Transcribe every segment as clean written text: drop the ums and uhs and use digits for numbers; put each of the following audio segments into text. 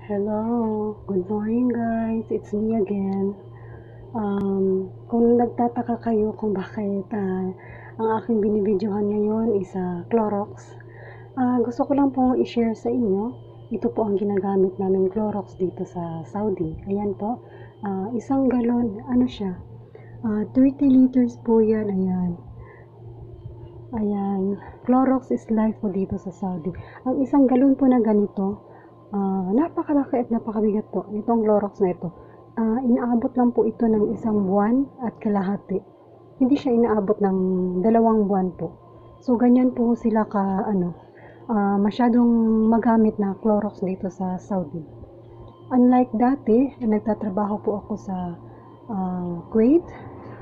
Hello, good morning guys, it's me again. Kung nagtataka kayo kung bakit ang aking binibidyohan ngayon is Clorox, gusto ko lang pong i-share sa inyo. Ito po ang ginagamit namin Clorox dito sa Saudi. Ayan po, isang galon, ano siya, 30 liters po yan, ayan. Ayan, Clorox is life po dito sa Saudi. Ang isang galon po na ganito, napakalaki at napakabigat po itong Clorox na ito. Inaabot lang po ito ng isang buwan at kalahati. Hindi siya inaabot ng 2 buwan po. So ganyan po sila masyadong magamit na Clorox dito sa Saudi. Unlike dati, nagtatrabaho po ako sa Kuwait,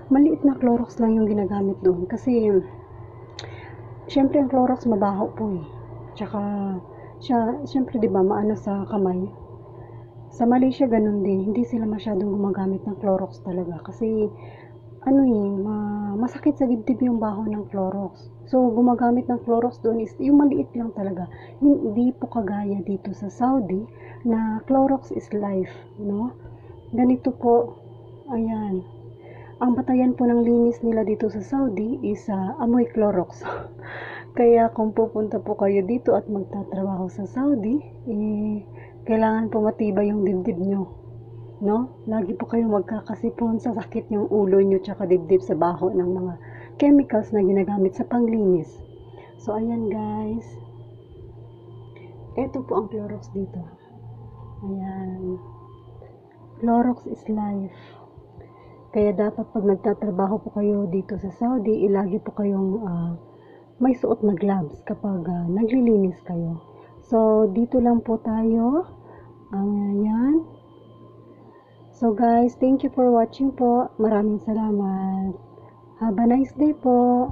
maliit na Clorox lang yung ginagamit doon kasi syempre ang Clorox mabaho po eh. Tsaka syempre 'di ba maano sa kamay. Sa Malaysia ganun din, hindi sila masyadong gumagamit ng Clorox talaga kasi masakit sa dibdib yung baho ng Clorox. So gumagamit ng Clorox doon is yung maliit lang talaga. Hindi po kagaya dito sa Saudi na Clorox is life, no? Ganito po, ayan. Ang batayan po ng linis nila dito sa Saudi is amoy Clorox. Kaya kung pupunta po kayo dito at magtatrabaho sa Saudi, kailangan po matibay yung dibdib nyo. No? Lagi po kayong magkakasipon sa sakit yung ulo nyo tsaka dibdib sa baho ng mga chemicals na ginagamit sa panglinis. So, ayan guys. Ito po ang Clorox dito. Ayan. Clorox is life. Kaya dapat pag nagtatrabaho po kayo dito sa Saudi, ilagi po kayong may suot na gloves kapag naglilinis kayo. So, dito lang po tayo. Ayan. So, guys, thank you for watching po. Maraming salamat. Have a nice day po.